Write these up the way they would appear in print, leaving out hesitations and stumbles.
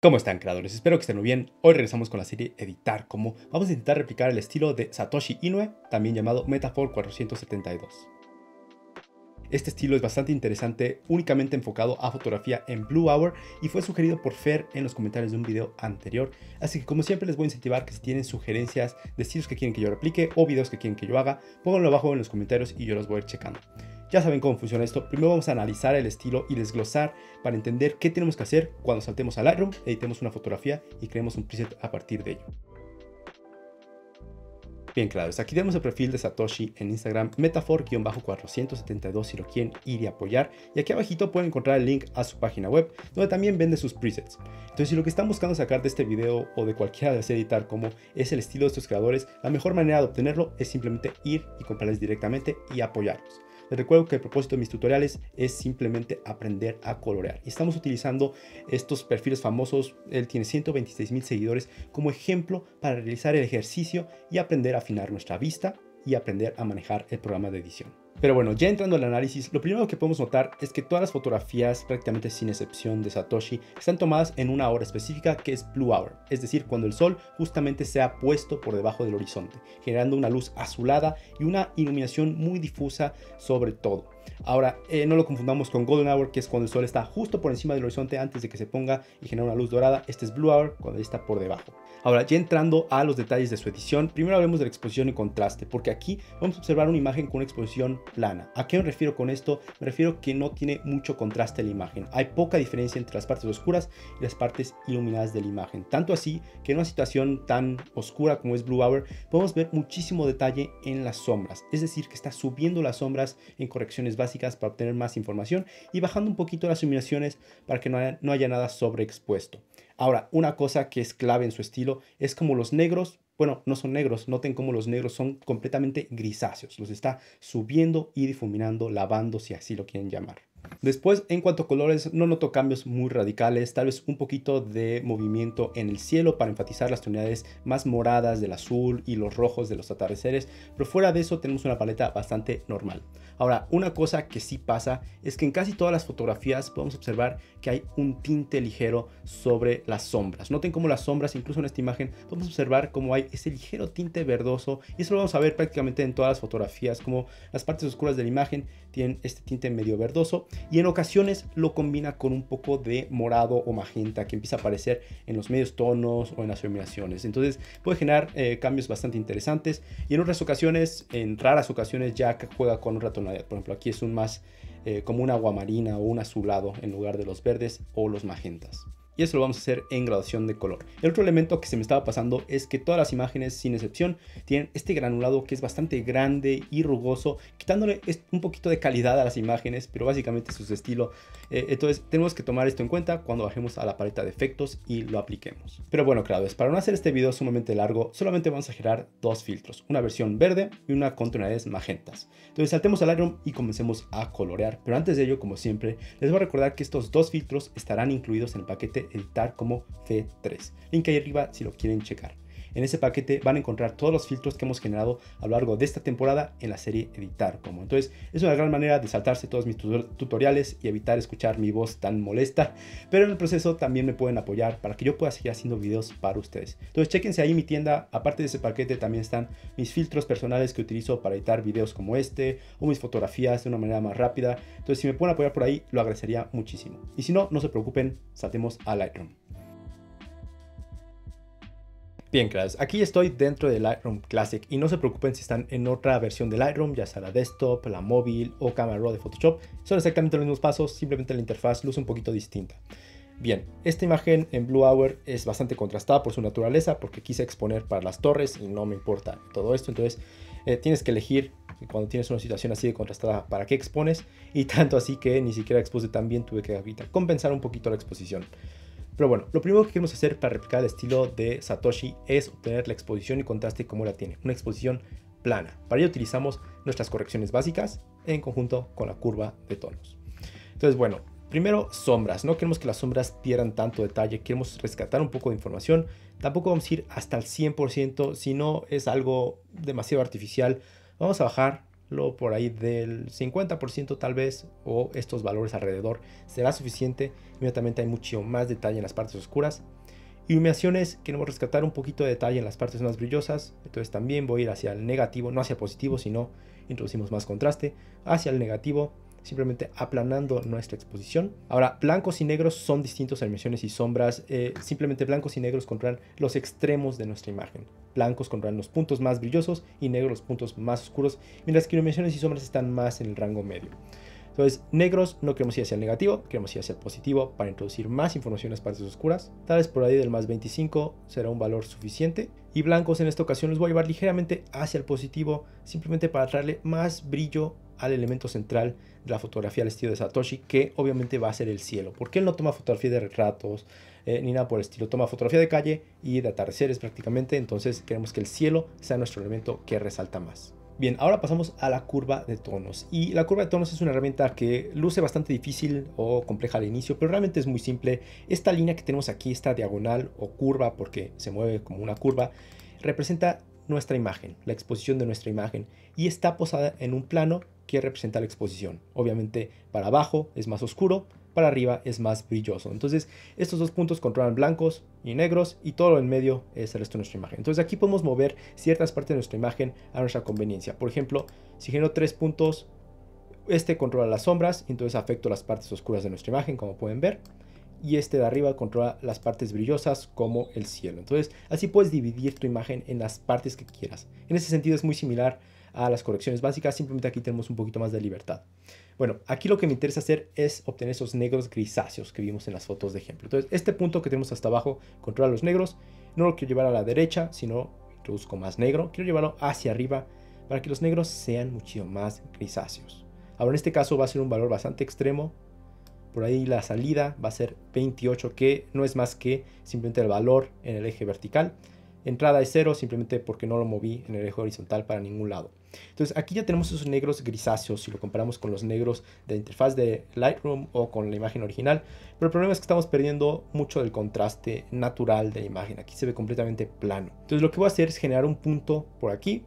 ¿Cómo están, creadores? Espero que estén muy bien. Hoy regresamos con la serie Editar Como. Vamos a intentar replicar el estilo de Satoshi Inoue, también llamado Metaphor 472. Este estilo es bastante interesante, únicamente enfocado a fotografía en Blue Hour y fue sugerido por Fer en los comentarios de un video anterior. Así que como siempre les voy a incentivar que si tienen sugerencias de estilos que quieren que yo replique o videos que quieren que yo haga, pónganlo abajo en los comentarios y yo los voy a ir checando. Ya saben cómo funciona esto. Primero vamos a analizar el estilo y desglosar para entender qué tenemos que hacer cuando saltemos a Lightroom, editemos una fotografía y creemos un preset a partir de ello. Bien, claro, aquí tenemos el perfil de Satoshi en Instagram, Metaphor-472 si lo quieren ir y apoyar. Y aquí abajito pueden encontrar el link a su página web, donde también vende sus presets. Entonces, si lo que están buscando sacar de este video o de cualquiera de editar como es el estilo de estos creadores, la mejor manera de obtenerlo es simplemente ir y comprarles directamente y apoyarlos. Les recuerdo que el propósito de mis tutoriales es simplemente aprender a colorear. Y estamos utilizando estos perfiles famosos, él tiene 126,000 seguidores, como ejemplo para realizar el ejercicio y aprender a afinar nuestra vista y aprender a manejar el programa de edición. Pero bueno, ya entrando al análisis, lo primero que podemos notar es que todas las fotografías, prácticamente sin excepción de Satoshi, están tomadas en una hora específica que es Blue Hour, es decir, cuando el sol justamente se ha puesto por debajo del horizonte, generando una luz azulada y una iluminación muy difusa sobre todo. Ahora, no lo confundamos con Golden Hour, que es cuando el sol está justo por encima del horizonte antes de que se ponga y genera una luz dorada. Este es Blue Hour, cuando está por debajo. Ahora, ya entrando a los detalles de su edición, primero hablemos de la exposición y contraste, porque aquí vamos a observar una imagen con una exposición plana. ¿A qué me refiero con esto? Me refiero que no tiene mucho contraste la imagen. Hay poca diferencia entre las partes oscuras y las partes iluminadas de la imagen. Tanto así que en una situación tan oscura como es Blue Hour, podemos ver muchísimo detalle en las sombras. Es decir, que está subiendo las sombras en correcciones básicas para obtener más información y bajando un poquito las iluminaciones para que no haya nada sobreexpuesto. Ahora, una cosa que es clave en su estilo es como los negros, bueno, no son negros, noten cómo los negros son completamente grisáceos, los está subiendo y difuminando, lavando, si así lo quieren llamar. Después, en cuanto a colores, no noto cambios muy radicales, tal vez un poquito de movimiento en el cielo para enfatizar las tonalidades más moradas del azul y los rojos de los atardeceres, pero fuera de eso tenemos una paleta bastante normal. Ahora, una cosa que sí pasa es que en casi todas las fotografías podemos observar que hay un tinte ligero sobre las sombras. Noten cómo las sombras, incluso en esta imagen, podemos observar cómo hay ese ligero tinte verdoso, y eso lo vamos a ver prácticamente en todas las fotografías, como las partes oscuras de la imagen tienen este tinte medio verdoso, y en ocasiones lo combina con un poco de morado o magenta que empieza a aparecer en los medios tonos o en las iluminaciones. Entonces puede generar cambios bastante interesantes, y en otras ocasiones, en raras ocasiones, ya juega con otra tonalidad. Por ejemplo, aquí es un más como un agua marina o un azulado en lugar de los verdes o los magentas. Y eso lo vamos a hacer en graduación de color. El otro elemento que se me estaba pasando es que todas las imágenes, sin excepción, tienen este granulado que es bastante grande y rugoso, quitándole un poquito de calidad a las imágenes, pero básicamente es su estilo. Entonces tenemos que tomar esto en cuenta cuando bajemos a la paleta de efectos y lo apliquemos. Pero bueno, creadores, para no hacer este video sumamente largo, solamente vamos a generar dos filtros, una versión verde y una con tonalidades magentas. Entonces saltemos al Lightroom y comencemos a colorear. Pero antes de ello, como siempre, les voy a recordar que estos dos filtros estarán incluidos en el paquete Editar Como V3. Link ahí arriba si lo quieren checar. En ese paquete van a encontrar todos los filtros que hemos generado a lo largo de esta temporada en la serie Editar Como. Entonces es una gran manera de saltarse todos mis tutoriales y evitar escuchar mi voz tan molesta, pero en el proceso también me pueden apoyar para que yo pueda seguir haciendo videos para ustedes. Entonces chequense ahí mi tienda. Aparte de ese paquete también están mis filtros personales que utilizo para editar videos como este, o mis fotografías de una manera más rápida. Entonces si me pueden apoyar por ahí, lo agradecería muchísimo. Y si no, no se preocupen, saltemos a Lightroom. Bien, claros, aquí estoy dentro de Lightroom Classic y no se preocupen si están en otra versión de Lightroom, ya sea la desktop, la móvil o Camera Raw de Photoshop. Son exactamente los mismos pasos, simplemente la interfaz luce un poquito distinta. Bien, esta imagen en Blue Hour es bastante contrastada por su naturaleza, porque quise exponer para las torres y no me importa todo esto. Entonces tienes que elegir cuando tienes una situación así de contrastada para qué expones, y tanto así que ni siquiera expuse tan bien, tuve que ahorita compensar un poquito la exposición. Pero bueno, lo primero que queremos hacer para replicar el estilo de Satoshi es obtener la exposición y contraste como la tiene, una exposición plana. Para ello utilizamos nuestras correcciones básicas en conjunto con la curva de tonos. Entonces, bueno, primero sombras. No queremos que las sombras pierdan tanto detalle, queremos rescatar un poco de información. Tampoco vamos a ir hasta el 100%, si no es algo demasiado artificial. Vamos a bajar lo por ahí del 50% tal vez, o estos valores alrededor, será suficiente. Inmediatamente hay mucho más detalle en las partes oscuras. Iluminaciones, queremos rescatar un poquito de detalle en las partes más brillosas, entonces también voy a ir hacia el negativo, no hacia el positivo, sino introducimos más contraste hacia el negativo, simplemente aplanando nuestra exposición. Ahora, blancos y negros son distintos a iluminaciones y sombras. Simplemente blancos y negros controlan los extremos de nuestra imagen. Blancos controlan los puntos más brillosos y negros los puntos más oscuros, mientras que iluminaciones y sombras están más en el rango medio. Entonces, negros no queremos ir hacia el negativo, queremos ir hacia el positivo para introducir más información en las partes oscuras. Tal vez por ahí del más 25 será un valor suficiente. Y blancos en esta ocasión los voy a llevar ligeramente hacia el positivo, simplemente para traerle más brillo al elemento central de la fotografía al estilo de Satoshi, que obviamente va a ser el cielo, porque él no toma fotografía de retratos ni nada por el estilo, toma fotografía de calle y de atardeceres prácticamente. Entonces queremos que el cielo sea nuestro elemento que resalta más. Bien, ahora pasamos a la curva de tonos, y la curva de tonos es una herramienta que luce bastante difícil o compleja al inicio, pero realmente es muy simple. Esta línea que tenemos aquí, esta diagonal o curva, porque se mueve como una curva, representa nuestra imagen, la exposición de nuestra imagen, y está posada en un plano que representa la exposición. Obviamente para abajo es más oscuro, para arriba es más brilloso. Entonces estos dos puntos controlan blancos y negros, y todo lo en medio es el resto de nuestra imagen. Entonces aquí podemos mover ciertas partes de nuestra imagen a nuestra conveniencia. Por ejemplo, si genero 3 puntos, este controla las sombras, entonces afecto las partes oscuras de nuestra imagen, como pueden ver. Y este de arriba controla las partes brillosas, como el cielo. Entonces así puedes dividir tu imagen en las partes que quieras. En ese sentido es muy similar a las correcciones básicas, simplemente aquí tenemos un poquito más de libertad. Bueno, aquí lo que me interesa hacer es obtener esos negros grisáceos que vimos en las fotos de ejemplo. Entonces este punto que tenemos hasta abajo controla los negros. No lo quiero llevar a la derecha, sino introduzco más negro. Quiero llevarlo hacia arriba para que los negros sean mucho más grisáceos. Ahora en este caso va a ser un valor bastante extremo. Por ahí la salida va a ser 28, que no es más que simplemente el valor en el eje vertical. Entrada es 0, simplemente porque no lo moví en el eje horizontal para ningún lado. Entonces aquí ya tenemos esos negros grisáceos si lo comparamos con los negros de interfaz de Lightroom o con la imagen original. Pero el problema es que estamos perdiendo mucho del contraste natural de la imagen. Aquí se ve completamente plano. Entonces lo que voy a hacer es generar un punto por aquí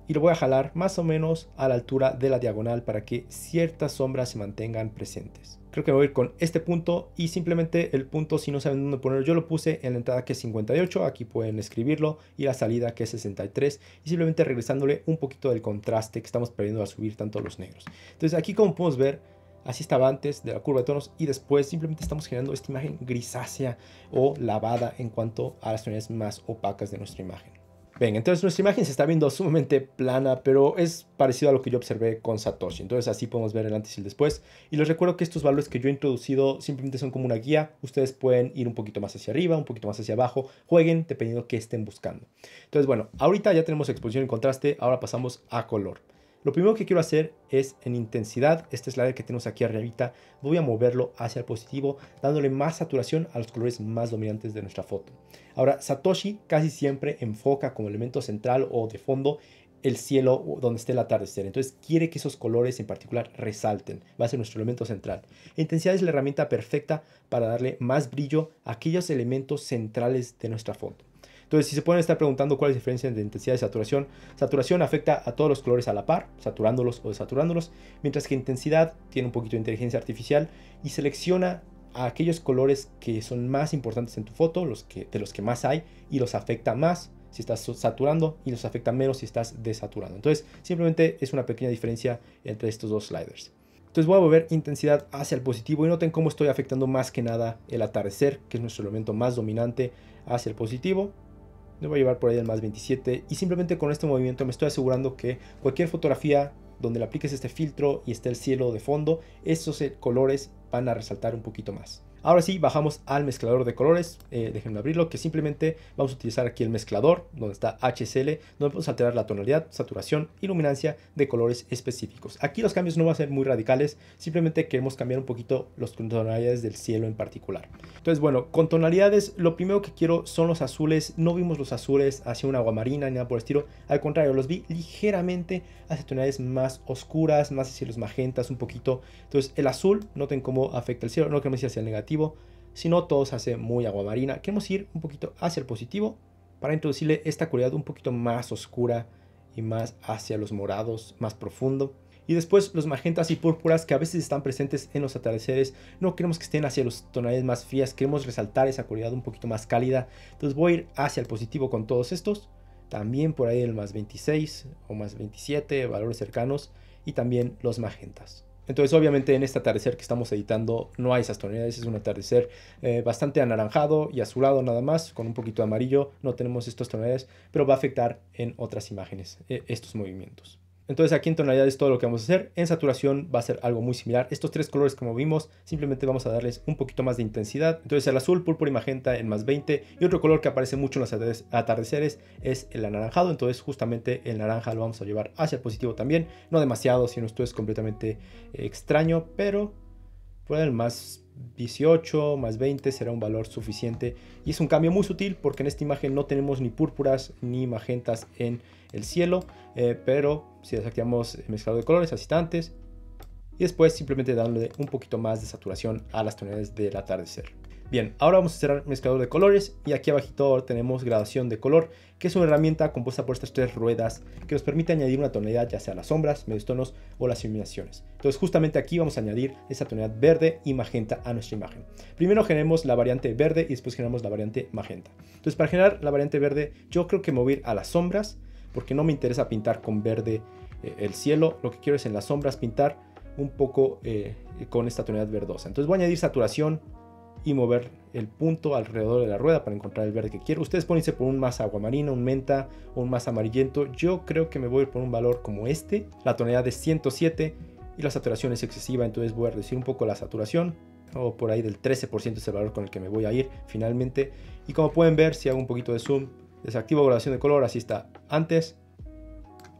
y lo voy a jalar más o menos a la altura de la diagonal para que ciertas sombras se mantengan presentes. Creo que voy a ir con este punto, y simplemente el punto, si no saben dónde ponerlo, yo lo puse en la entrada que es 58, aquí pueden escribirlo, y la salida que es 63, y simplemente regresándole un poquito del contraste que estamos perdiendo al subir tanto los negros. Entonces aquí, como podemos ver, así estaba antes de la curva de tonos, y después simplemente estamos generando esta imagen grisácea o lavada en cuanto a las tonalidades más opacas de nuestra imagen. Bien, entonces nuestra imagen se está viendo sumamente plana, pero es parecido a lo que yo observé con Satoshi. Entonces así podemos ver el antes y el después. Y les recuerdo que estos valores que yo he introducido simplemente son como una guía. Ustedes pueden ir un poquito más hacia arriba, un poquito más hacia abajo. Jueguen dependiendo de qué estén buscando. Entonces bueno, ahorita ya tenemos exposición y contraste. Ahora pasamos a color. Lo primero que quiero hacer es en intensidad, este slider que tenemos aquí arribita, voy a moverlo hacia el positivo, dándole más saturación a los colores más dominantes de nuestra foto. Ahora, Satoshi casi siempre enfoca como elemento central o de fondo el cielo donde esté el atardecer. Entonces quiere que esos colores en particular resalten. Va a ser nuestro elemento central. Intensidad es la herramienta perfecta para darle más brillo a aquellos elementos centrales de nuestra foto. Entonces, si se pueden estar preguntando cuál es la diferencia entre intensidad y saturación, saturación afecta a todos los colores a la par, saturándolos o desaturándolos, mientras que intensidad tiene un poquito de inteligencia artificial y selecciona a aquellos colores que son más importantes en tu foto, de los que más hay, y los afecta más si estás saturando y los afecta menos si estás desaturando. Entonces, simplemente es una pequeña diferencia entre estos dos sliders. Entonces voy a mover intensidad hacia el positivo, y noten cómo estoy afectando más que nada el atardecer, que es nuestro elemento más dominante, hacia el positivo. Me voy a llevar por ahí el más 27, y simplemente con este movimiento me estoy asegurando que cualquier fotografía donde le apliques este filtro y esté el cielo de fondo, esos colores van a resaltar un poquito más. Ahora sí, bajamos al mezclador de colores. Déjenme abrirlo, que simplemente vamos a utilizar aquí el mezclador, donde está HSL, donde podemos alterar la tonalidad, saturación y luminancia de colores específicos. Aquí los cambios no van a ser muy radicales, simplemente queremos cambiar un poquito las tonalidades del cielo en particular. Entonces, bueno, con tonalidades, lo primero que quiero son los azules. No vimos los azules hacia un agua marina ni nada por el estilo. Al contrario, los vi ligeramente hacia tonalidades más oscuras, más hacia los magentas un poquito. Entonces, el azul, noten cómo afecta el cielo. No queremos ir hacia el negativo, sino todo se hace muy agua marina. Queremos ir un poquito hacia el positivo para introducirle esta cualidad un poquito más oscura y más hacia los morados más profundo. Y después los magentas y púrpuras que a veces están presentes en los atardeceres. No queremos que estén hacia las tonalidades más frías, queremos resaltar esa cualidad un poquito más cálida. Entonces voy a ir hacia el positivo con todos estos. También por ahí el más 26 o más 27, valores cercanos. Y también los magentas. Entonces obviamente en este atardecer que estamos editando no hay esas tonalidades, es un atardecer bastante anaranjado y azulado nada más, con un poquito de amarillo, no tenemos estas tonalidades, pero va a afectar en otras imágenes estos movimientos. Entonces aquí en tonalidades todo lo que vamos a hacer. En saturación va a ser algo muy similar. Estos tres colores como vimos, simplemente vamos a darles un poquito más de intensidad. Entonces el azul, púrpura y magenta en más 20. Y otro color que aparece mucho en los atardeceres es el anaranjado. Entonces justamente el naranja lo vamos a llevar hacia el positivo también. No demasiado, si no esto es completamente extraño, pero por el más 18, más 20 será un valor suficiente. Y es un cambio muy sutil porque en esta imagen no tenemos ni púrpuras ni magentas en el cielo, pero si desactivamos el mezclador de colores, así está antes, y después simplemente dándole un poquito más de saturación a las tonalidades del atardecer. Bien, ahora vamos a cerrar mezclador de colores y aquí abajito tenemos gradación de color, que es una herramienta compuesta por estas tres ruedas que nos permite añadir una tonalidad ya sea las sombras, medios tonos o las iluminaciones. Entonces justamente aquí vamos a añadir esa tonalidad verde y magenta a nuestra imagen. Primero generemos la variante verde y después generamos la variante magenta. Entonces para generar la variante verde yo creo que me voy a ir a las sombras porque no me interesa pintar con verde el cielo, lo que quiero es en las sombras pintar un poco con esta tonalidad verdosa. Entonces voy a añadir saturación y mover el punto alrededor de la rueda para encontrar el verde que quiero. Ustedes pueden irse por un más aguamarino, un menta o un más amarillento. Yo creo que me voy a ir por un valor como este. La tonalidad es 107 y la saturación es excesiva, entonces voy a reducir un poco la saturación, o por ahí del 13% es el valor con el que me voy a ir finalmente. Y como pueden ver, si hago un poquito de zoom, desactivo gradación de color, así está antes,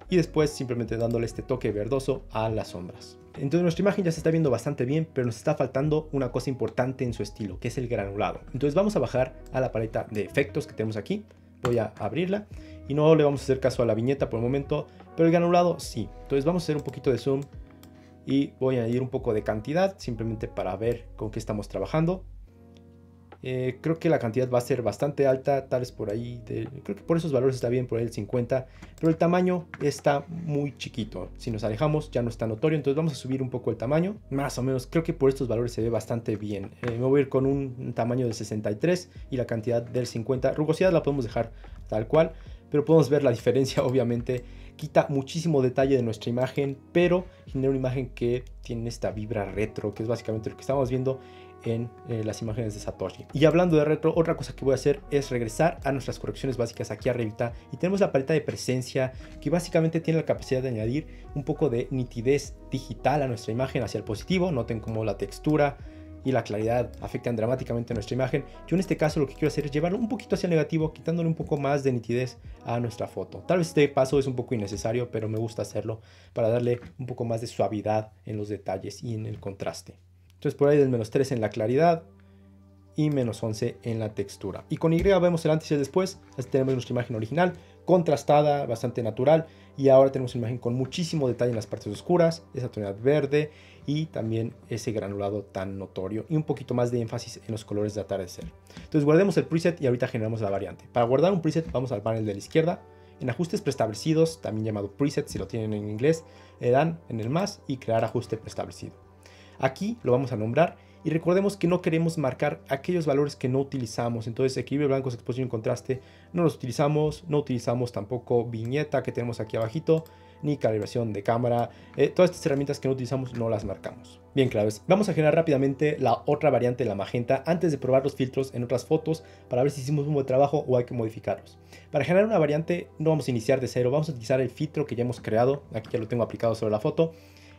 y después simplemente dándole este toque verdoso a las sombras. Entonces nuestra imagen ya se está viendo bastante bien, pero nos está faltando una cosa importante en su estilo, que es el granulado. Entonces vamos a bajar a la paleta de efectos que tenemos aquí, voy a abrirla y no le vamos a hacer caso a la viñeta por el momento, pero el granulado sí. Entonces vamos a hacer un poquito de zoom y voy a añadir un poco de cantidad, simplemente para ver con qué estamos trabajando. Creo que la cantidad va a ser bastante alta, tal vez por ahí, creo que por esos valores está bien, por ahí el 50, pero el tamaño está muy chiquito. Si nos alejamos ya no está notorio, entonces vamos a subir un poco el tamaño, más o menos, creo que por estos valores se ve bastante bien. Me voy a ir con un tamaño de 63 y la cantidad del 50, rugosidad la podemos dejar tal cual, pero podemos ver la diferencia. Obviamente quita muchísimo detalle de nuestra imagen, pero genera una imagen que tiene esta vibra retro, que es básicamente lo que estamos viendo en las imágenes de Satoshi. Y hablando de retro, otra cosa que voy a hacer es regresar a nuestras correcciones básicas aquí arriba, y tenemos la paleta de presencia que básicamente tiene la capacidad de añadir un poco de nitidez digital a nuestra imagen hacia el positivo. Noten cómo la textura y la claridad afectan dramáticamente a nuestra imagen. Yo en este caso lo que quiero hacer es llevarlo un poquito hacia el negativo, quitándole un poco más de nitidez a nuestra foto. Tal vez este paso es un poco innecesario, pero me gusta hacerlo para darle un poco más de suavidad en los detalles y en el contraste. Entonces por ahí del -3 en la claridad y -11 en la textura. Y con Y vemos el antes y el después. Así tenemos nuestra imagen original, contrastada, bastante natural. Y ahora tenemos una imagen con muchísimo detalle en las partes oscuras, esa tonalidad verde y también ese granulado tan notorio. Y un poquito más de énfasis en los colores de atardecer. Entonces guardemos el preset y ahorita generamos la variante. Para guardar un preset vamos al panel de la izquierda. En ajustes preestablecidos, también llamado preset si lo tienen en inglés, le dan en el más y crear ajuste preestablecido. Aquí lo vamos a nombrar y recordemos que no queremos marcar aquellos valores que no utilizamos. Entonces equilibrio blancos, exposición y contraste no los utilizamos. No utilizamos tampoco viñeta que tenemos aquí abajito, ni calibración de cámara. Todas estas herramientas que no utilizamos no las marcamos. Bien, claro, vamos a generar rápidamente la otra variante de la magenta antes de probar los filtros en otras fotos para ver si hicimos un buen trabajo o hay que modificarlos. Para generar una variante no vamos a iniciar de cero, vamos a utilizar el filtro que ya hemos creado. Aquí ya lo tengo aplicado sobre la foto.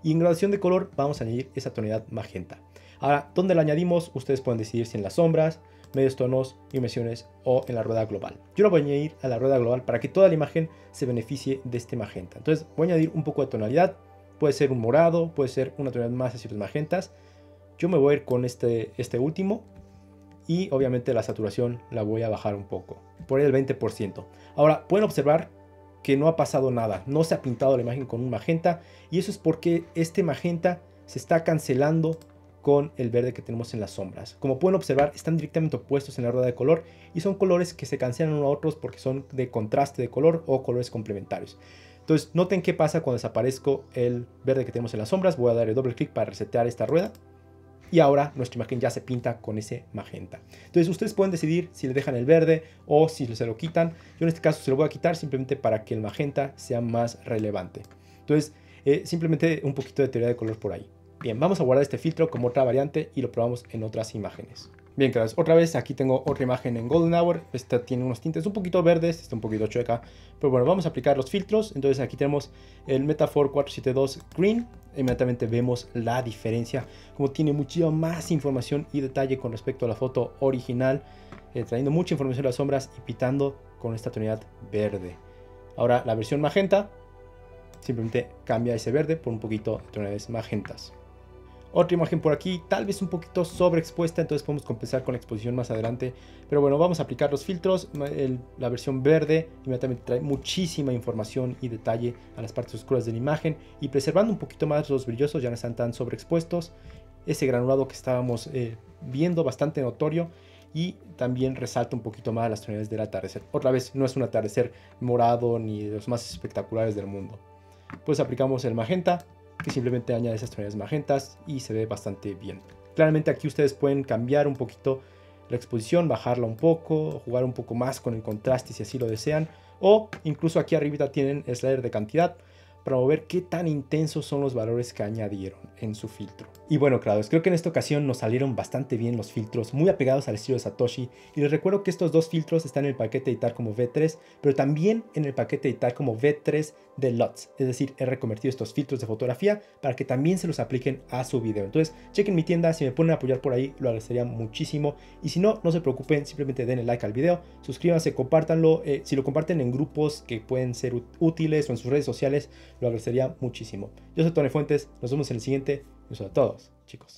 Y en gradación de color vamos a añadir esa tonalidad magenta. Ahora, ¿dónde la añadimos? Ustedes pueden decidir si en las sombras, medios tonos, iluminaciones o en la rueda global. Yo lo voy a añadir a la rueda global para que toda la imagen se beneficie de este magenta. Entonces voy a añadir un poco de tonalidad. Puede ser un morado, puede ser una tonalidad más hacia los magentas. Yo me voy a ir con este último. Y obviamente la saturación la voy a bajar un poco, por el 20%. Ahora, pueden observar que no ha pasado nada, no se ha pintado la imagen con un magenta, y eso es porque este magenta se está cancelando con el verde que tenemos en las sombras. Como pueden observar, están directamente opuestos en la rueda de color y son colores que se cancelan unos a otros porque son de contraste de color o colores complementarios. Entonces noten qué pasa cuando desaparezco el verde que tenemos en las sombras. Voy a darle doble clic para resetear esta rueda. Y ahora nuestra imagen ya se pinta con ese magenta. Entonces ustedes pueden decidir si le dejan el verde o si se lo quitan. Yo en este caso se lo voy a quitar simplemente para que el magenta sea más relevante. Entonces simplemente un poquito de teoría de color por ahí. Bien, vamos a guardar este filtro como otra variante y lo probamos en otras imágenes. Bien, claro, otra vez aquí tengo otra imagen en Golden Hour. Esta tiene unos tintes un poquito verdes, está un poquito chueca. Pero bueno, vamos a aplicar los filtros. Entonces aquí tenemos el Metaphor 472 Green. Inmediatamente vemos la diferencia, como tiene muchísima más información y detalle con respecto a la foto original, trayendo mucha información de las sombras y pintando con esta tonalidad verde. Ahora la versión magenta simplemente cambia ese verde por un poquito de tonalidades magentas. Otra imagen por aquí, tal vez un poquito sobreexpuesta, entonces podemos compensar con la exposición más adelante. Pero bueno, vamos a aplicar los filtros. La versión verde inmediatamente trae muchísima información y detalle a las partes oscuras de la imagen. Y preservando un poquito más los brillosos, ya no están tan sobreexpuestos. Ese granulado que estábamos viendo, bastante notorio. Y también resalta un poquito más las tonalidades del atardecer. Otra vez, no es un atardecer morado ni de los más espectaculares del mundo. Pues aplicamos el magenta, que simplemente añade esas tonalidades magentas y se ve bastante bien. Claramente aquí ustedes pueden cambiar un poquito la exposición, bajarla un poco, jugar un poco más con el contraste si así lo desean, o incluso aquí arriba tienen el slider de cantidad para mover qué tan intensos son los valores que añadieron en su filtro. Y bueno, claro, creo que en esta ocasión nos salieron bastante bien los filtros, muy apegados al estilo de Satoshi, y les recuerdo que estos dos filtros están en el paquete editar como V3, pero también en el paquete editar como V3 de LUTs, es decir, he reconvertido estos filtros de fotografía para que también se los apliquen a su video. Entonces, chequen mi tienda, si me ponen a apoyar por ahí, lo agradecería muchísimo, y si no, no se preocupen, simplemente denle like al video, suscríbanse, compártanlo, si lo comparten en grupos que pueden ser útiles o en sus redes sociales, lo agradecería muchísimo. Yo soy Tony Fuentes, nos vemos en el siguiente. Un saludo a todos, chicos.